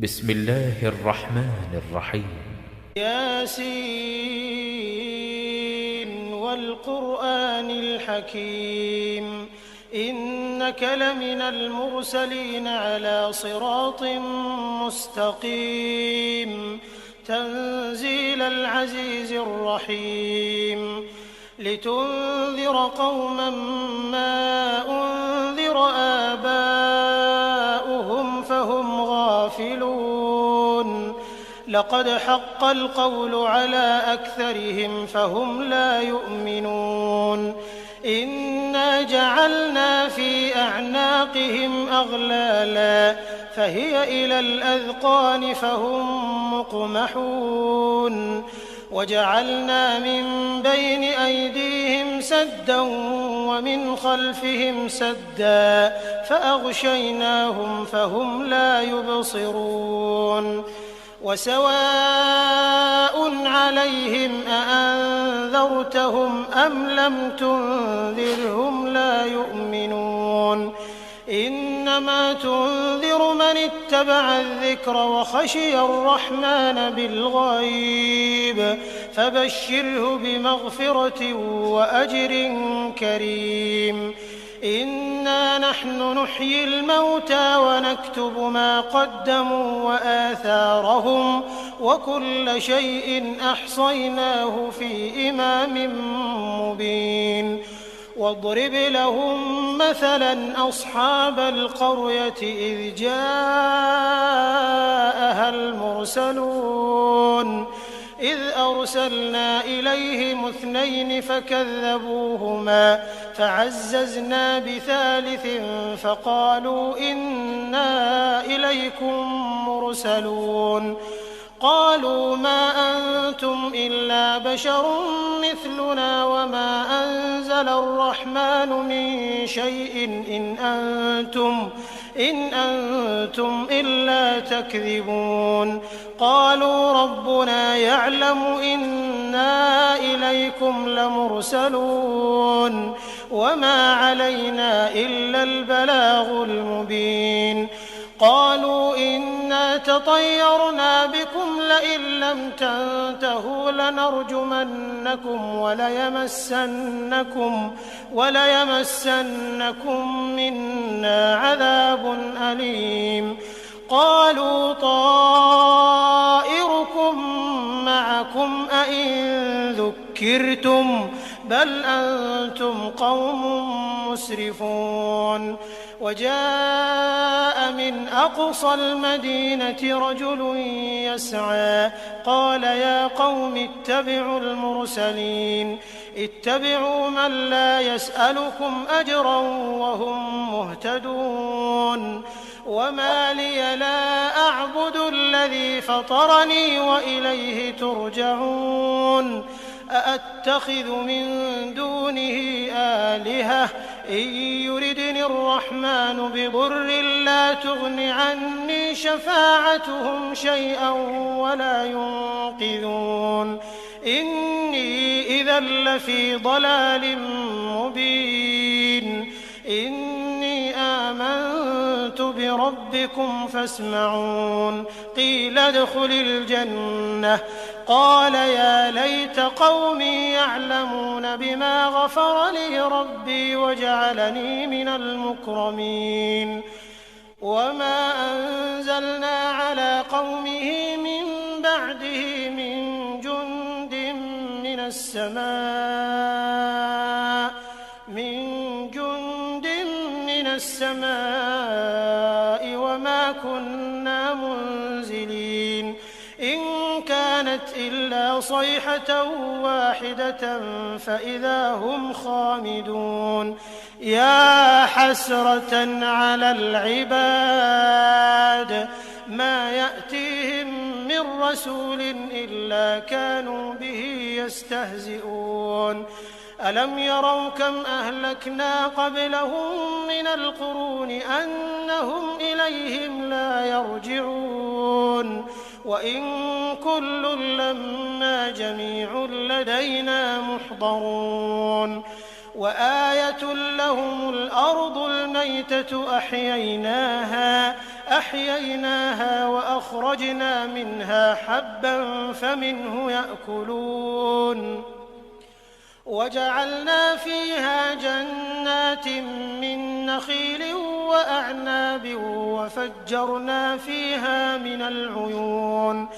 بسم الله الرحمن الرحيم. ياسين والقرآن الحكيم إنك لمن المرسلين على صراط مستقيم تنزيل العزيز الرحيم لتنذر قوما ما أنذر آباؤهم فهم غافلون لقد حق القول على أكثرهم فهم لا يؤمنون إنا جعلنا في أعناقهم أغلالا فهي إلى الأذقان فهم مقمحون وجعلنا من بين أيديهم سدا ومن خلفهم سدا فأغشيناهم فهم لا يبصرون وسواء عليهم أأنذرتهم أم لم تنذرهم لا يؤمنون إنما تنذر من اتبع الذكر وخشي الرحمن بالغيب فبشره بمغفرة وأجر كريم إنا نحن نحيي الموتى ونكتب ما قدموا وآثارهم وكل شيء أحصيناه في إمام مبين واضرب لهم مثلا أصحاب القرية إذ جاءها المرسلون إذ أرسلنا إليهم 2 فكذبوهما فعززنا بثالث فقالوا إنا إليكم مرسلون قالوا ما أنتم إلا بشر مثلنا وما أنزل الرحمن من شيء إن أنتم إلا تكذبون قالوا ربنا يعلم إنا إليكم لمرسلون وما علينا إلا البلاغ المبين قالوا إنا تطيرنا بكم لئن لم تنتهوا لنرجمنكم وليمسنكم منا عذاب أليم قالوا طائركم معكم أئن ذكرتم بل أنتم قوم مسرفون وجاء من أقصى المدينة رجل يسعى قال يا قوم اتبعوا المرسلين اتبعوا من لا يسألكم أجرا وهم مهتدون وما لي لا أعبد الذي فطرني وإليه ترجعون أأتخذ من دونه آلهة إن يردني الرحمن بضر لا تغن عني شفاعتهم شيئا ولا ينقذون إني إذا لفي ضلال مبين إني آمنت بربكم فاسمعون قيل ادخل الجنة قال يا ليت قومي يعلمون بما غفر لي ربي وجعلني من المكرمين وما أنزلنا على قومه من بعده من جند من السماء وما كنا منزلين إن كانت إلا صيحة واحدة فإذا هم خامدون يا حسرة على العباد ما يأتيهم من رسول إلا كانوا به يستهزئون ألم يروا كم أهلكنا قبلهم من القرون أنهم إليهم لا يرجعون وإن كل لما جميع لدينا محضرون وآية لهم الأرض الميتة أحييناها فأخرجنا منها حبا فمنه يأكلون وجعلنا فيها جنات من نخيل وأعناب وفجرنا فيها من العيون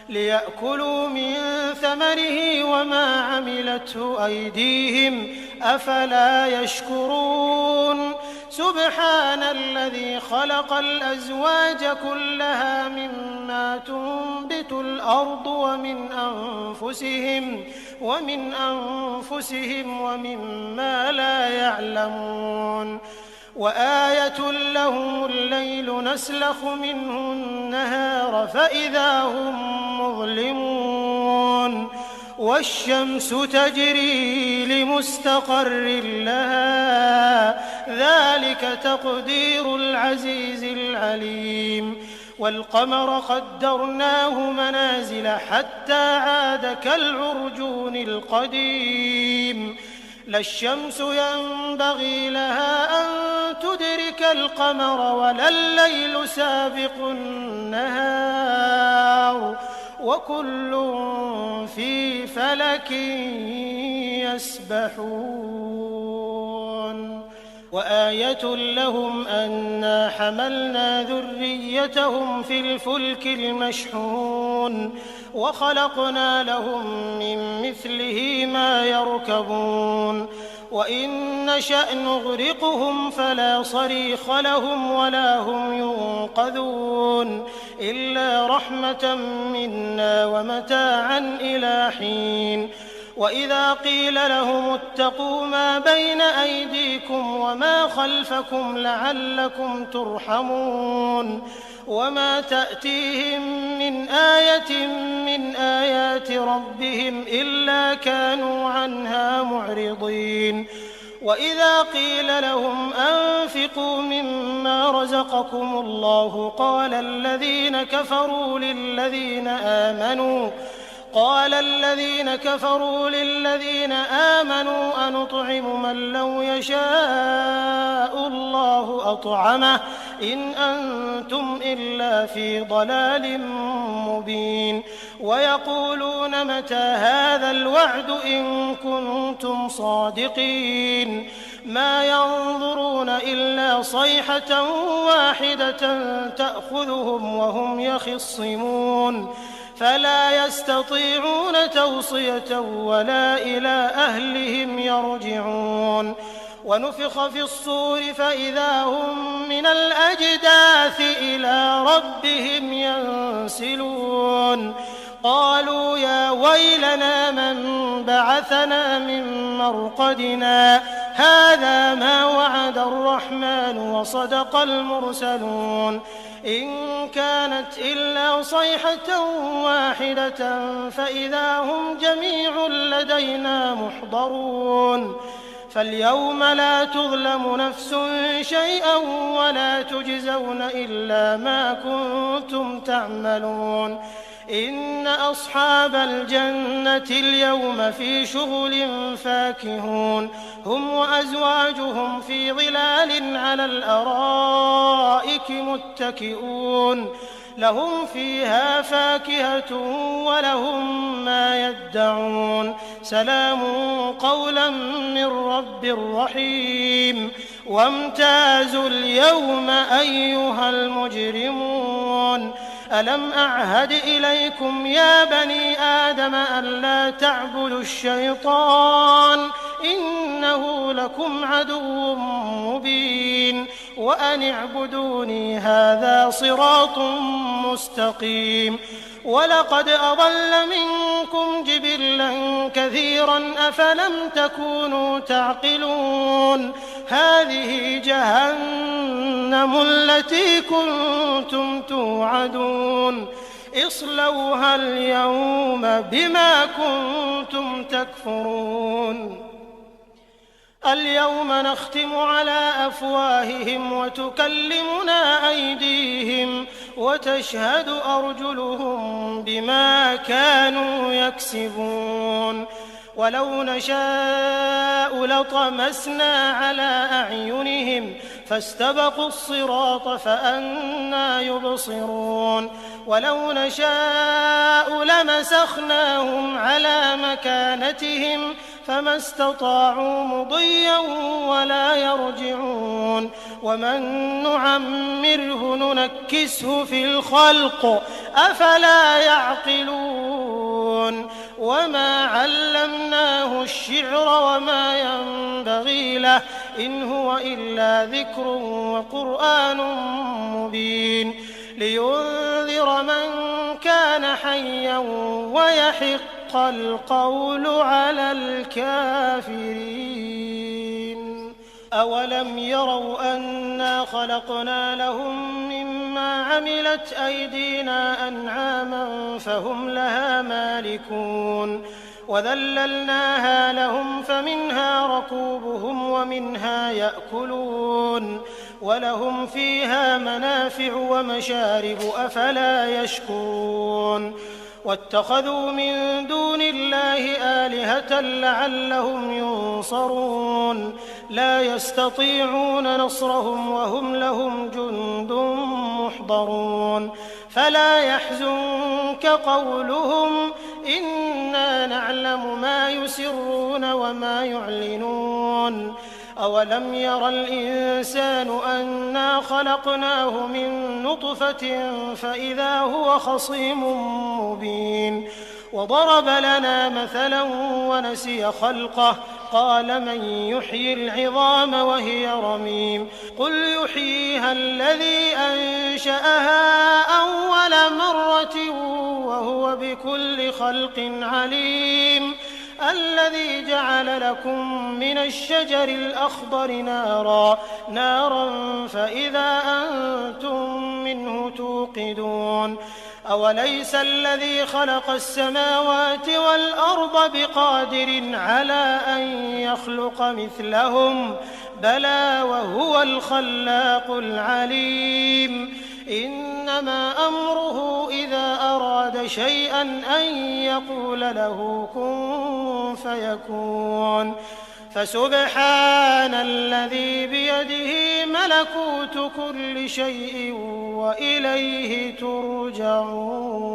ليأكلوا من ثمره وما عملته أيديهم أفلا يشكرون سبحان الذي خلق الأزواج كلها مما تنبت الأرض ومن أنفسهم ومما لا يعلمون وآية لهم الليل نسلخ منه النهار فإذا هم مظلمون والشمس تجري لمستقر لها ذلك تقدير العزيز العليم والقمر قدرناه منازل حتى عاد كالعرجون القديم لا الشمس ينبغي لها أن تدرك القمر ولا الليل سابق النهار وكل في فلك يسبحون وآية لهم أنا حملنا ذريتهم في الفلك المشحون وخلقنا لهم من مثله ما يركبون وإن نشأ نغرقهم فلا صريخ لهم ولا هم ينقذون إلا رحمة منا ومتاعا إلى حين وإذا قيل لهم اتقوا ما بين أيديكم وما خلفكم لعلكم ترحمون وما تأتيهم من آية من آيات ربهم إلا كانوا عنها معرضين وإذا قيل لهم أنفقوا مما رزقكم الله قال الذين كفروا للذين آمنوا أنطعم من لو يشاء الله أطعمه إن أنتم إلا في ضلال مبين ويقولون متى هذا الوعد إن كنتم صادقين ما ينظرون إلا صيحة واحدة تأخذهم وهم يخصمون فلا يستطيعون توصية ولا إلى أهلهم يرجعون ونفخ في الصور فإذا هم من الأجداث إلى ربهم ينسلون قالوا يا ويلنا من بعثنا من مرقدنا هذا ما وعد الرحمن وصدق المرسلون إن كانت إلا صيحة واحدة فإذا هم جميع لدينا محضرون فاليوم لا تظلم نفس شيئا ولا تجزون إلا ما كنتم تعملون إن أصحاب الجنة اليوم في شغل فاكهون هم وأزواجهم في ظلال على الأرائك متكئون لهم فيها فاكهة ولهم ما يدعون سلام قولا من رب رحيم وامتازوا اليوم أيها المجرمون ألم أعهد إليكم يا بني آدم ألا تعبدوا الشيطان إنه لكم عدو مبين وأن اعبدوني هذا صراط مستقيم ولقد أضل منكم جبلا كثيرا أفلم تكونوا تعقلون هذه جهنم التي كنتم توعدون اصلوها اليوم بما كنتم تكفرون اليوم نختم على أفواههم وتكلمنا أيديهم وتشهد أرجلهم بما كانوا يكسبون ولو نشاء لطمسنا على أعينهم فاستبقوا الصراط فأنى يبصرون ولو نشاء لمسخناهم على مكانتهم فما استطاعوا مضيا ولا يرجعون ومن نعمره ننكسه في الخلق أفلا يعقلون وما علمناه الشعر وما ينبغي له إن هو إلا ذكر وقرآن مبين لينذر من كان حيا ويحق القول على الكافرين أولم يروا أنا خلقنا لهم مما عملت أيدينا أنعاما فهم لها مالكون وذللناها لهم فمنها ركوبهم ومنها يأكلون ولهم فيها منافع ومشارب أفلا يشكرون واتخذوا من دون الله آلهة لعلهم ينصرون لا يستطيعون نصرهم وهم لهم جند محضرون فلا يحزنك قولهم إنا نعلم ما يسرون وما يعلنون أولم ير الإنسان أنا خلقناه من نطفة فإذا هو خصيم مبين وضرب لنا مثلا ونسي خلقه قال من يحيي العظام وهي رميم قل يحييها الذي أنشأها أول مرة وهو بكل خلق عليم الذي جعل لكم من الشجر الأخضر نارا فإذا أنتم منه توقدون أوليس الذي خلق السماوات والأرض بقادر على أن يخلق مثلهم بلى وهو الخلاق العليم إنما أمره إذا أراد شيئا أن يقول له كن فيكون فسبحان الذي بيده ملكوت كل شيء وإليه ترجعون.